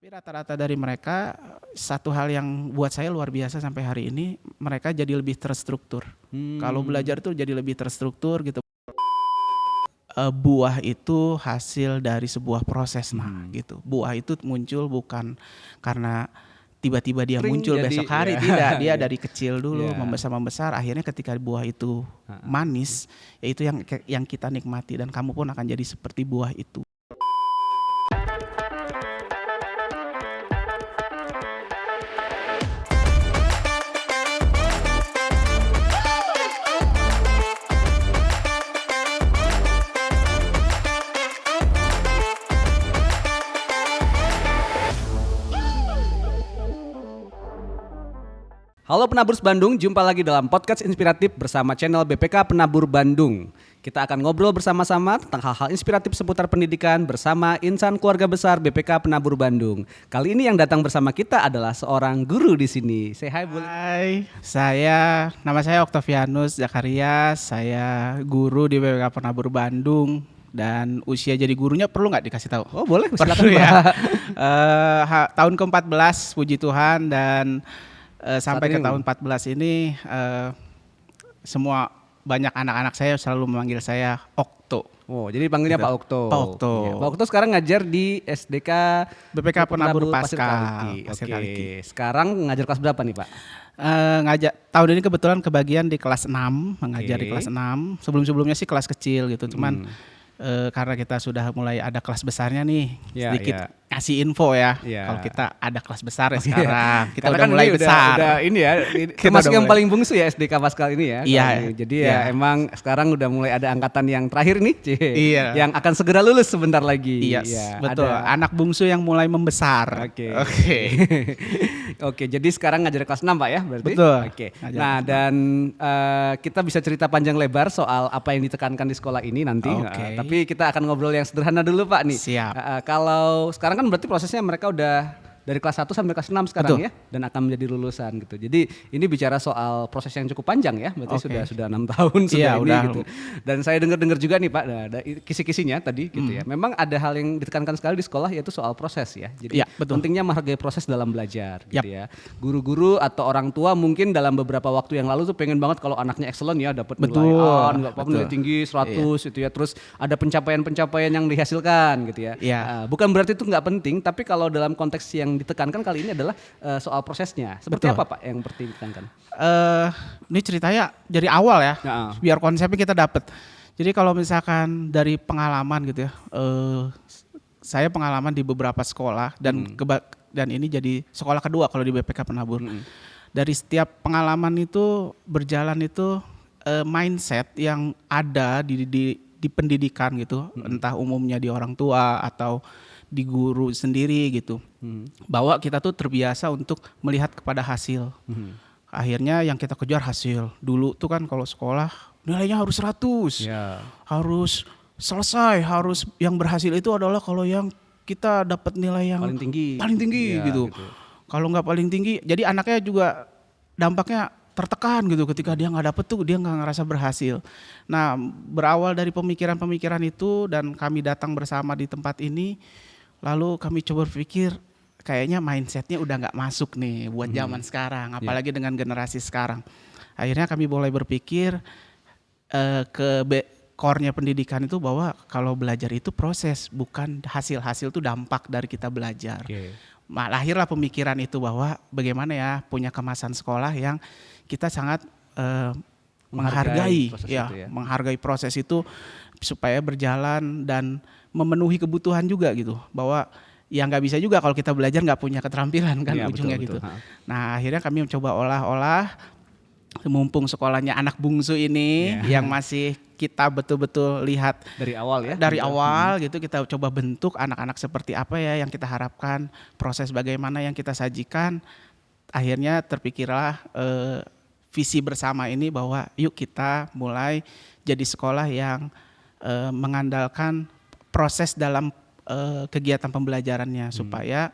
Tapi rata-rata dari mereka, satu hal yang buat saya luar biasa sampai hari ini, mereka jadi lebih terstruktur. Kalau belajar tuh jadi lebih terstruktur gitu. Buah itu hasil dari sebuah proses, gitu. Buah itu muncul bukan karena tiba-tiba dia Spring muncul jadi, besok hari, ya. tidak. Dia dari kecil dulu Ya. membesar, akhirnya ketika buah itu manis, yaitu yang kita nikmati, dan kamu pun akan jadi seperti buah itu. Halo Penaburs Bandung, jumpa lagi dalam podcast inspiratif bersama channel BPK Penabur Bandung. Kita akan ngobrol bersama-sama tentang hal-hal inspiratif seputar pendidikan bersama insan keluarga besar BPK Penabur Bandung. Kali ini yang datang bersama kita adalah seorang guru di sini. Say hi, boleh. Hai, nama saya Octavianus Zakaria, saya guru di BPK Penabur Bandung. Dan usia jadi gurunya perlu nggak dikasih tahu? Oh boleh, silakan Perlu ya. Pak. Tahun ke-14, puji Tuhan, dan sampai ke ini. tahun 14 ini semua banyak anak-anak saya selalu memanggil saya Okto. Oh, jadi panggilnya Gitu. Pak Okto. Pak Okto. Ya, Pak Okto sekarang ngajar di SDK BPK Penabur Pasir Paskal. Oke. Sekarang ngajar kelas berapa nih, Pak? Ngajak tahun ini kebetulan kebagian di kelas 6, mengajar di Oke. kelas 6. Sebelum-sebelumnya sih kelas kecil gitu, cuman karena kita sudah mulai ada kelas besarnya nih, Ya, sedikit ya. ngasih info ya. Ya. Kalau kita ada kelas besar ya sekarang, kita Karena udah kan mulai ini besar. Udah ini ya, Kita termasuk udah yang mulai. paling bungsu ya SDK Paskal ini ya. Iya. Kalau ini. Jadi Iya. ya emang sekarang udah mulai ada angkatan yang terakhir nih, Iya. yang akan segera lulus sebentar lagi. Iya, Ya, betul. ada. Anak bungsu yang mulai membesar. Oke. Oke. Oke, jadi sekarang ngajar kelas 6 Pak ya berarti? Betul. Oke. Ngajar Nah, kelas dan kita bisa cerita panjang lebar soal apa yang ditekankan di sekolah ini nanti. Oke. Tapi kita akan ngobrol yang sederhana dulu Pak nih. Siap. Kalau sekarang kan berarti prosesnya mereka udah dari kelas 1 sampai kelas 6 sekarang. Betul. Ya, dan akan menjadi lulusan gitu. Jadi ini bicara soal proses yang cukup panjang ya, berarti Oke. sudah 6 tahun sudah Iya, ini udah. gitu. Dan saya dengar juga nih Pak, ada kisi-kisinya tadi gitu ya. Memang ada hal yang ditekankan sekali di sekolah yaitu soal proses ya. Jadi Iya, betul. pentingnya menghargai proses dalam belajar gitu Yap. ya. Guru-guru atau orang tua mungkin dalam beberapa waktu yang lalu tuh pengen banget kalau anaknya excellent ya, dapat nilai Betul, A, nggak apa-apa betul. nilai tinggi 100 gitu ya. Terus ada pencapaian-pencapaian yang dihasilkan gitu ya. Iya. Bukan berarti itu nggak penting, tapi kalau dalam konteks yang ditekankan kali ini adalah soal prosesnya. Seperti Betul. apa Pak yang penting ditekankan? Ini ceritanya dari awal ya, Heeh. biar konsepnya kita dapet. Jadi kalau misalkan dari pengalaman gitu ya, saya pengalaman di beberapa sekolah dan dan ini jadi sekolah kedua kalau di BPK Penabur. Dari setiap pengalaman itu berjalan itu mindset yang ada di pendidikan gitu, entah umumnya di orang tua atau di guru sendiri gitu, bahwa kita tuh terbiasa untuk melihat kepada hasil. Akhirnya yang kita kejar hasil. Dulu tuh kan kalau sekolah nilainya harus 100, Ya. harus selesai, harus yang berhasil itu adalah kalau yang kita dapat nilai yang Paling tinggi. paling tinggi Ya, gitu. Kalau nggak paling tinggi, jadi anaknya juga dampaknya tertekan gitu ketika dia nggak dapet tuh, dia nggak ngerasa berhasil. Nah, berawal dari pemikiran-pemikiran itu dan kami datang bersama di tempat ini, lalu kami coba berpikir kayaknya mindsetnya udah nggak masuk nih buat zaman sekarang, apalagi dengan generasi sekarang. Akhirnya kami mulai berpikir core-nya pendidikan itu bahwa kalau belajar itu proses, bukan hasil tuh dampak dari kita belajar. Oke. Lahirlah pemikiran itu bahwa bagaimana ya punya kemasan sekolah yang kita sangat menghargai proses ya, itu ya. menghargai proses itu supaya berjalan dan memenuhi kebutuhan juga gitu, bahwa ya nggak bisa juga kalau kita belajar nggak punya keterampilan kan, Iya, ujungnya betul, gitu. betul. Nah akhirnya kami mencoba olah-olah, mumpung sekolahnya anak bungsu ini yang masih kita betul-betul lihat Dari awal ya. dari awal gitu, kita coba bentuk anak-anak seperti apa ya yang kita harapkan, proses bagaimana yang kita sajikan. Akhirnya terpikirlah visi bersama ini bahwa yuk kita mulai jadi sekolah yang mengandalkan proses dalam kegiatan pembelajarannya supaya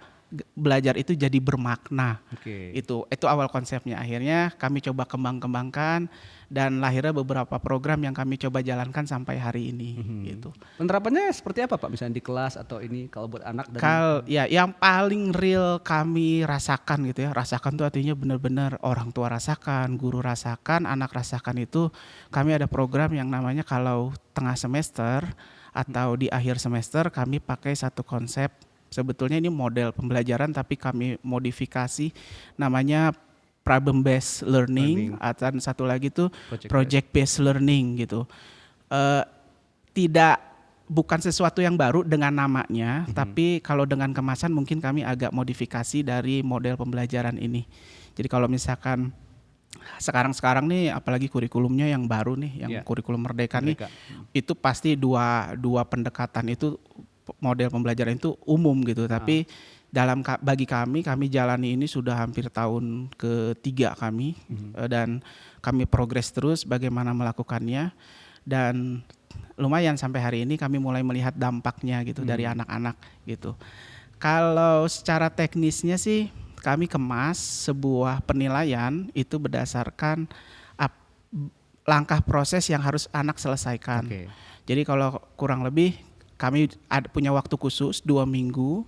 belajar itu jadi bermakna. Oke. Itu awal konsepnya. Akhirnya kami coba kembangkan dan lahirnya beberapa program yang kami coba jalankan sampai hari ini gitu. Penerapannya seperti apa Pak? Misalnya di kelas atau ini kalau buat anak dan Ya yang paling real kami rasakan gitu ya. Rasakan tuh artinya benar-benar orang tua rasakan, guru rasakan, anak rasakan itu. Kami ada program yang namanya kalau tengah semester atau di akhir semester kami pakai satu konsep. Sebetulnya ini model pembelajaran tapi kami modifikasi namanya problem based learning atau satu lagi tuh project based learning gitu. Bukan sesuatu yang baru dengan namanya, tapi kalau dengan kemasan mungkin kami agak modifikasi dari model pembelajaran ini. Jadi kalau misalkan sekarang nih apalagi kurikulumnya yang baru nih, yang kurikulum Merdeka nih, itu pasti dua pendekatan itu model pembelajaran itu umum gitu. Tapi bagi kami jalani ini sudah hampir tahun ketiga kami dan kami progres terus bagaimana melakukannya dan lumayan sampai hari ini kami mulai melihat dampaknya gitu dari anak-anak gitu. Kalau secara teknisnya sih kami kemas sebuah penilaian itu berdasarkan langkah proses yang harus anak selesaikan. Jadi kalau kurang lebih kami punya waktu khusus 2 minggu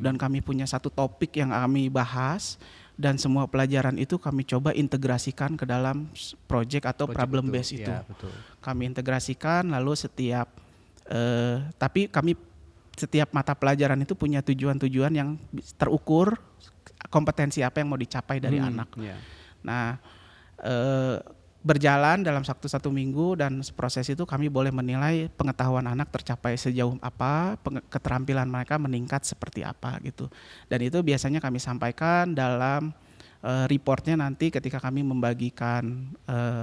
dan kami punya satu topik yang kami bahas dan semua pelajaran itu kami coba integrasikan ke dalam project atau problem base itu. Ya, kami integrasikan lalu setiap mata pelajaran itu punya tujuan-tujuan yang terukur, kompetensi apa yang mau dicapai dari anak. Nah, berjalan dalam satu minggu dan proses itu kami boleh menilai pengetahuan anak tercapai sejauh apa, keterampilan mereka meningkat seperti apa gitu. Dan itu biasanya kami sampaikan dalam reportnya nanti ketika kami membagikan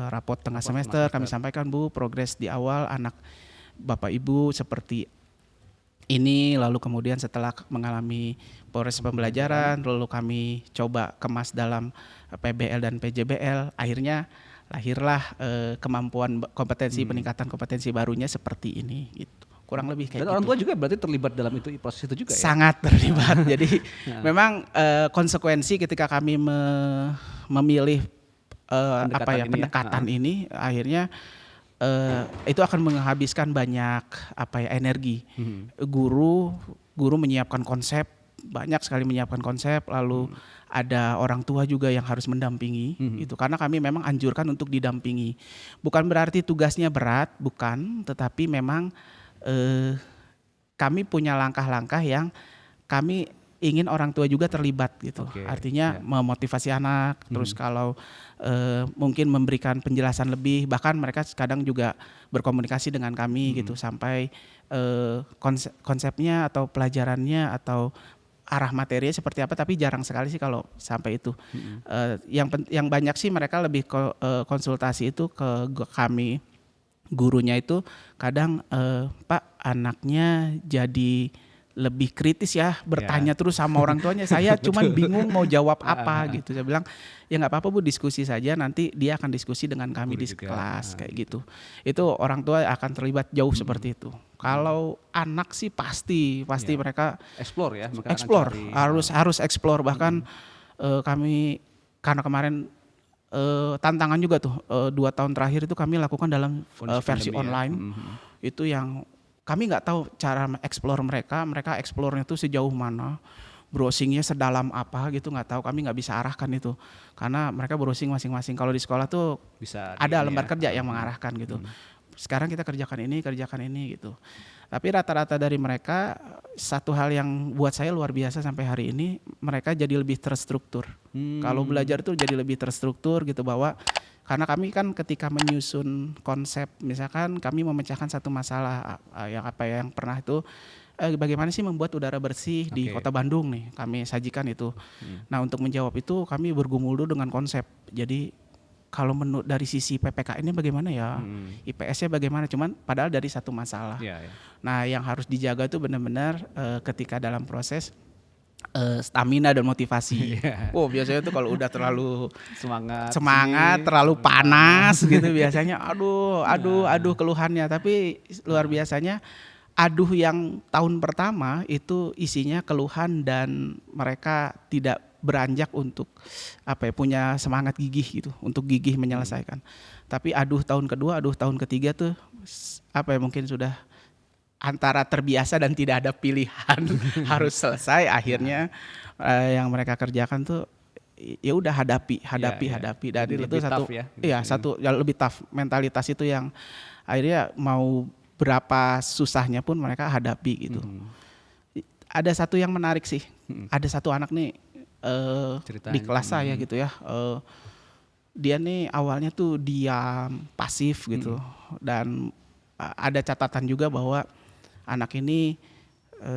raport tengah semester, kami sampaikan Bu, progres di awal anak Bapak Ibu seperti ini, lalu kemudian setelah mengalami proses pembelajaran, lalu kami coba kemas dalam PBL dan PJBL, akhirnya lahirlah kemampuan kompetensi, peningkatan kompetensi barunya seperti ini gitu. Kurang lebih kayak gitu. Dan orang tua juga berarti terlibat dalam proses itu juga ya? Sangat terlibat. Jadi memang konsekuensi ketika kami memilih pendekatan ini akhirnya itu akan menghabiskan banyak energi. Guru menyiapkan konsep, banyak sekali menyiapkan konsep, lalu ada orang tua juga yang harus mendampingi itu karena kami memang anjurkan untuk didampingi. Bukan berarti tugasnya berat, bukan, tetapi memang kami punya langkah-langkah yang kami ingin orang tua juga terlibat gitu. Artinya memotivasi anak, terus kalau mungkin memberikan penjelasan lebih, bahkan mereka kadang juga berkomunikasi dengan kami gitu sampai konsepnya atau pelajarannya atau arah materinya seperti apa, tapi jarang sekali sih kalau sampai itu. Yang banyak sih mereka lebih konsultasi itu ke kami gurunya itu kadang Pak anaknya jadi lebih kritis ya, bertanya terus sama orang tuanya, saya cuman bingung mau jawab apa gitu. Saya bilang ya nggak apa-apa Bu, diskusi saja, nanti dia akan diskusi dengan kami di kelas kayak gitu. Itu orang tua akan terlibat jauh seperti itu. Kalau anak sih pasti mereka explore ya, harus explore. Bahkan kami karena kemarin tantangan juga tuh 2 tahun terakhir itu kami lakukan dalam versi online. Itu yang kami nggak tahu cara explore mereka explore-nya itu sejauh mana, browsingnya sedalam apa gitu nggak tahu, kami nggak bisa arahkan itu karena mereka browsing masing-masing. Kalau di sekolah tuh bisa ada lembar kerja yang mengarahkan gitu. Sekarang kita kerjakan ini gitu. Tapi rata-rata dari mereka, satu hal yang buat saya luar biasa sampai hari ini, mereka jadi lebih terstruktur. Kalau belajar tuh jadi lebih terstruktur gitu, bahwa karena kami kan ketika menyusun konsep, misalkan kami memecahkan satu masalah yang pernah itu bagaimana sih membuat udara bersih di Kota Bandung nih, kami sajikan itu. Nah untuk menjawab itu kami bergumul dulu dengan konsep. Jadi kalau menurut dari sisi PPK ini bagaimana ya, IPS-nya bagaimana, cuman padahal dari satu masalah. Nah yang harus dijaga itu benar-benar ketika dalam proses stamina dan motivasi. Biasanya tuh kalau udah terlalu semangat terlalu panas gitu biasanya aduh keluhannya. Tapi luar biasanya aduh yang tahun pertama itu isinya keluhan dan mereka tidak beranjak untuk punya semangat gigih gitu, untuk gigih menyelesaikan. Tapi aduh tahun kedua, aduh tahun ketiga tuh mungkin sudah antara terbiasa dan tidak ada pilihan harus selesai. Akhirnya yang mereka kerjakan tuh ya udah hadapi dan itu satu satu yang lebih tough, mentalitas itu yang akhirnya mau berapa susahnya pun mereka hadapi gitu. Ada satu yang menarik sih, ada satu anak nih di kelas saya gitu ya, dia nih awalnya tuh diam, pasif gitu, dan ada catatan juga bahwa anak ini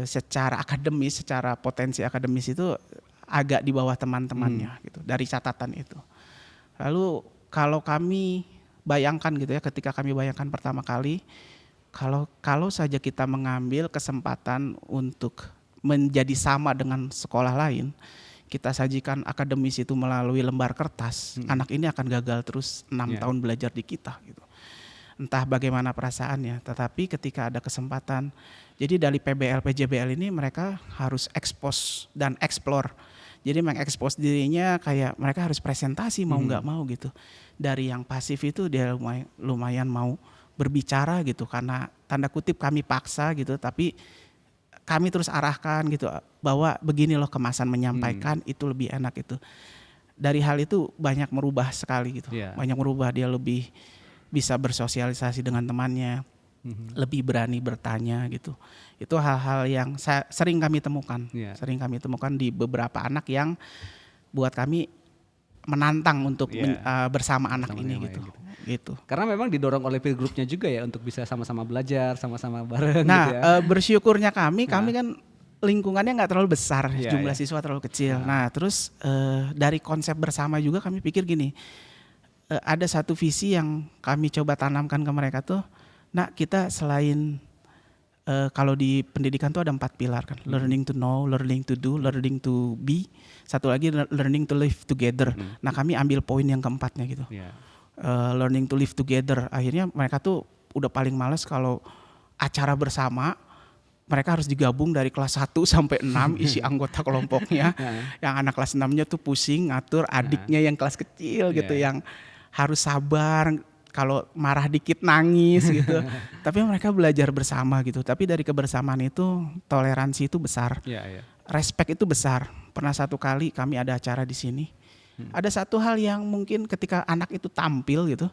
secara akademis, secara potensi akademis itu agak di bawah teman-temannya gitu, dari catatan itu. Lalu kalau kami bayangkan gitu ya, ketika kami bayangkan pertama kali, kalau saja kita mengambil kesempatan untuk menjadi sama dengan sekolah lain, kita sajikan akademis itu melalui lembar kertas, anak ini akan gagal terus 6 tahun belajar di kita gitu. Entah bagaimana perasaannya, tetapi ketika ada kesempatan, jadi dari PBL, PJBL ini mereka harus expose dan explore. Jadi mengekspos dirinya, kayak mereka harus presentasi mau nggak mau gitu. Dari yang pasif itu dia lumayan mau berbicara gitu, karena tanda kutip kami paksa gitu, tapi kami terus arahkan gitu bahwa begini loh kemasan menyampaikan itu lebih enak itu. Dari hal itu banyak merubah sekali gitu. Banyak merubah, dia lebih bisa bersosialisasi dengan temannya, lebih berani bertanya gitu. Itu hal-hal yang sering kami temukan. Sering kami temukan di beberapa anak yang buat kami menantang untuk bersama anak ini gitu. Karena memang didorong oleh peer groupnya juga ya untuk bisa sama-sama belajar, sama-sama bareng. Nah, gitu ya. bersyukurnya kami kan lingkungannya nggak terlalu besar, jumlah siswa terlalu kecil. Nah, terus dari konsep bersama juga kami pikir gini, ada satu visi yang kami coba tanamkan ke mereka tuh, nah kita selain kalau di pendidikan tuh ada 4 pilar kan, learning to know, learning to do, learning to be, satu lagi learning to live together. Nah, kami ambil poin yang keempatnya gitu. Learning to live together. Akhirnya mereka tuh udah paling males kalau acara bersama, mereka harus digabung dari kelas 1 sampai 6 isi anggota kelompoknya. Yang anak kelas 6-nya tuh pusing ngatur adiknya yang kelas kecil gitu, yang harus sabar, kalau marah dikit nangis gitu. Tapi mereka belajar bersama gitu. Tapi dari kebersamaan itu toleransi itu besar. Respect itu besar. Pernah satu kali kami ada acara di sini. Ada satu hal yang mungkin ketika anak itu tampil gitu,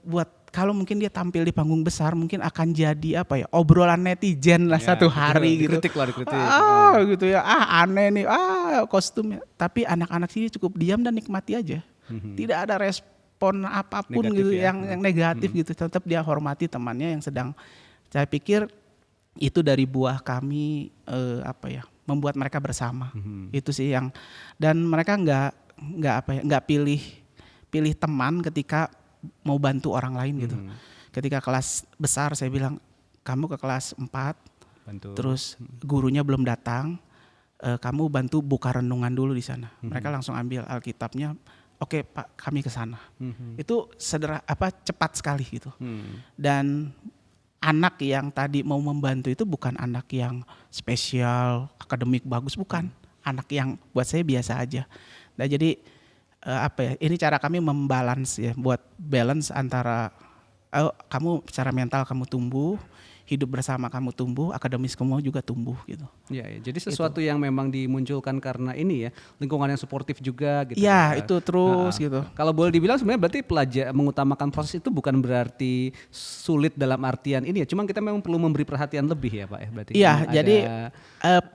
buat kalau mungkin dia tampil di panggung besar mungkin akan jadi obrolan netizen lah satu hari gitu. Dikritik. Gitu ya, aneh nih, kostumnya. Tapi anak-anak sini cukup diam dan nikmati aja. Tidak ada respon apapun negatif gitu yang negatif gitu. Tetap dia hormati temannya yang sedang. Saya pikir itu dari buah kami membuat mereka bersama. Itu sih yang, dan mereka nggak pilih teman ketika mau bantu orang lain gitu. Ketika kelas besar saya bilang kamu ke kelas 4 bantu. Terus gurunya belum datang, kamu bantu buka renungan dulu di sana. Mereka langsung ambil Alkitabnya, oke Pak kami ke sana. Itu cepat sekali gitu. Dan anak yang tadi mau membantu itu bukan anak yang spesial, akademik bagus, bukan. Anak yang buat saya biasa aja. Nah, jadi ini cara kami membalance ya, buat balance antara kamu secara mental kamu tumbuh, hidup bersama kamu tumbuh, akademis kamu juga tumbuh gitu. Jadi sesuatu yang memang dimunculkan karena ini ya, lingkungan yang suportif juga gitu. Itu terus gitu. Kalau boleh dibilang sebenarnya berarti mengutamakan proses itu bukan berarti sulit dalam artian ini ya, cuman kita memang perlu memberi perhatian lebih ya Pak ya berarti. Jadi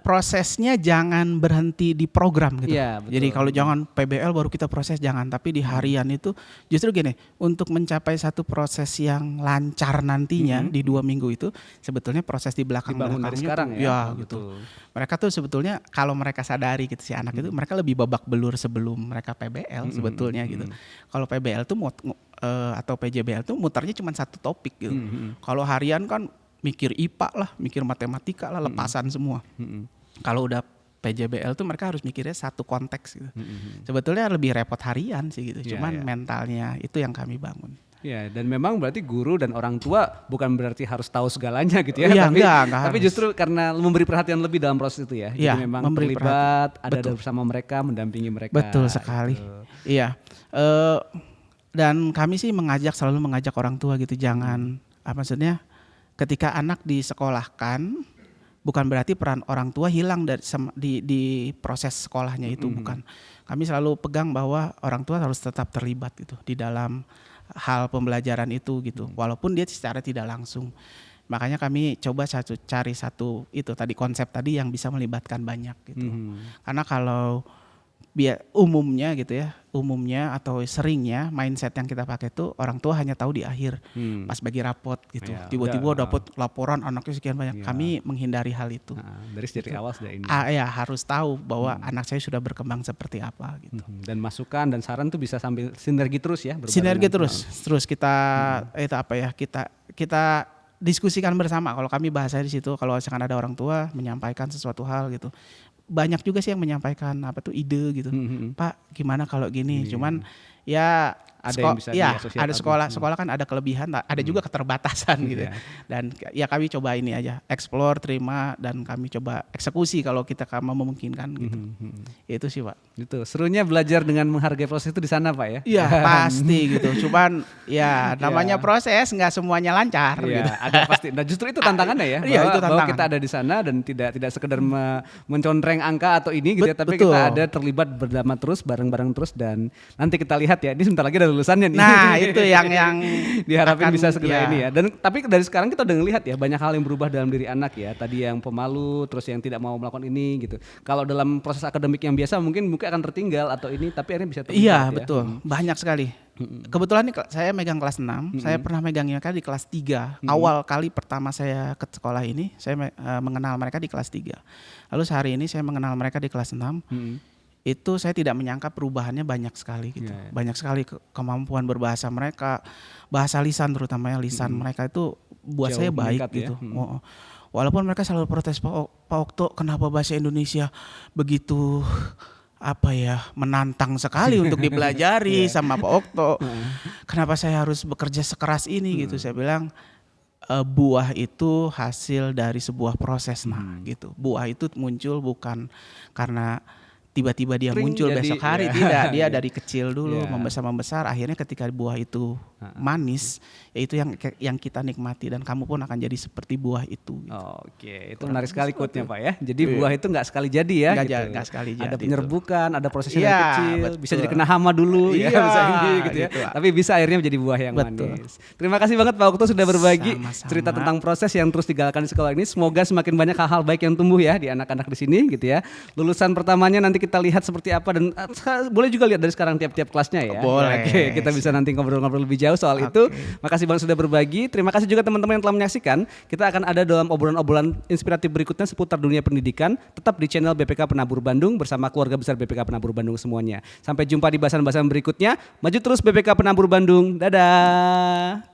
prosesnya jangan berhenti di program gitu. Jadi kalau jangan PBL baru kita proses, jangan, tapi di harian itu justru gini, untuk mencapai satu proses yang lancar nantinya di 2 minggu itu sebetulnya proses di belakang-belakangnya dari sekarang tuh, ya gitu. Mereka tuh sebetulnya kalau mereka sadari gitu si anak itu, mereka lebih babak belur sebelum mereka PBL sebetulnya gitu. Kalau PBL tuh atau PJBL tuh mutarnya cuma satu topik gitu. Kalau harian kan mikir IPA lah, mikir matematika lah, lepasan semua. Kalau udah PJBL tuh mereka harus mikirnya satu konteks gitu. Sebetulnya lebih repot harian sih gitu. Cuman mentalnya itu yang kami bangun. Ya, dan memang berarti guru dan orang tua bukan berarti harus tahu segalanya gitu ya. Iya, tapi enggak tapi harus. justru karena memberi perhatian lebih dalam proses itu ya. Iya, Jadi memang memberi terlibat, ada Betul. bersama mereka, mendampingi mereka. Betul sekali. gitu. Iya. Dan kami sih selalu mengajak orang tua gitu, jangan maksudnya ketika anak disekolahkan bukan berarti peran orang tua hilang di proses sekolahnya itu, bukan. Kami selalu pegang bahwa orang tua harus tetap terlibat gitu di dalam hal pembelajaran itu gitu, walaupun dia secara tidak langsung. Makanya kami coba cari satu itu tadi konsep tadi yang bisa melibatkan banyak gitu. Karena kalau umumnya atau seringnya mindset yang kita pakai itu orang tua hanya tahu di akhir pas bagi rapot gitu. Ya, Tiba-tiba udah. dapat laporan anaknya sekian banyak. Ya. Kami menghindari hal itu. Nah, dari awal sudah ini. Ya harus tahu bahwa anak saya sudah berkembang seperti apa gitu. Dan masukan dan saran tuh bisa sambil sinergi terus ya. Sinergi terus kita kita diskusikan bersama. Kalau kami bahasanya di situ, kalau misalkan ada orang tua menyampaikan sesuatu hal gitu, banyak juga sih yang menyampaikan ide gitu. Pak, gimana kalau gini? Cuman ya ada yang bisa diasosiasi. ada sekolah kan ada kelebihan, ada juga keterbatasan gitu. Dan ya kami coba ini aja, explore, terima, dan kami coba eksekusi kalau kita memungkinkan gitu. Itu sih Pak. Itu serunya belajar dengan menghargai proses itu di sana Pak ya. Iya pasti gitu. Cuman ya namanya proses, nggak semuanya lancar Iya, gitu. ada pasti. Nah justru itu tantangannya ya. Iya, itu bahwa tantangan. kita ada di sana dan tidak sekedar mencontreng angka atau ini gitu ya, tapi Betul. kita ada terlibat berdama terus, bareng-bareng terus, dan nanti kita lihat ya. Ini sebentar lagi ada lulusannya nih. Nah itu yang diharapin akan, bisa segera ya. ini ya. Dan tapi dari sekarang kita udah ngelihat ya banyak hal yang berubah dalam diri anak ya. Tadi yang pemalu, terus yang tidak mau melakukan ini gitu. Kalau dalam proses akademik yang biasa mungkin akan tertinggal atau ini, tapi akhirnya bisa terlibat. Iya ya. betul, banyak sekali. Kebetulan nih saya megang kelas 6, saya pernah megangnya di kelas 3. Awal kali pertama saya ke sekolah ini, saya mengenal mereka di kelas 3. Lalu sehari ini saya mengenal mereka di kelas 6. Itu saya tidak menyangka perubahannya banyak sekali gitu. Yeah. Banyak sekali kemampuan berbahasa mereka, bahasa lisan terutamanya lisan mereka itu buat Jauh saya baik meningkat ya. gitu. Walaupun mereka selalu protes, Pak Okto kenapa bahasa Indonesia begitu menantang sekali untuk dipelajari sama Pak Okto. Kenapa saya harus bekerja sekeras ini gitu. Saya bilang buah itu hasil dari sebuah proses gitu. Buah itu muncul bukan karena tiba-tiba dia Pring, muncul jadi, besok hari, ya. tidak. Dia dari kecil dulu Ya. membesar, akhirnya ketika buah itu manis, yaitu yang kita nikmati dan kamu pun akan jadi seperti buah itu gitu. Oke, itu menarik sekali quote-nya Pak ya. Jadi buah itu nggak sekali jadi ya. Nggak sekali jadi Ada itu. penyerbukan, ada prosesnya Iya, dari kecil, betul. bisa jadi kena hama dulu ya, Iya, bisa ini gitu ya. gitu. Tapi bisa akhirnya menjadi buah yang Betul. manis. Terima kasih banget Pak Okto sudah berbagi Sama-sama. cerita tentang proses yang terus digalakkan di sekolah ini. Semoga semakin banyak hal-hal baik yang tumbuh ya di anak-anak di sini gitu ya. Lulusan pertamanya nanti kita lihat seperti apa, dan boleh juga lihat dari sekarang tiap-tiap kelasnya ya. Boleh. Oke, kita bisa nanti ngobrol-ngobrol lebih jauh soal itu. Makasih banget sudah berbagi. Terima kasih juga teman-teman yang telah menyaksikan. Kita akan ada dalam obrolan-obrolan inspiratif berikutnya seputar dunia pendidikan. Tetap di channel BPK Penabur Bandung bersama keluarga besar BPK Penabur Bandung semuanya. Sampai jumpa di bahasan-bahasan berikutnya. Maju terus BPK Penabur Bandung. Dadah.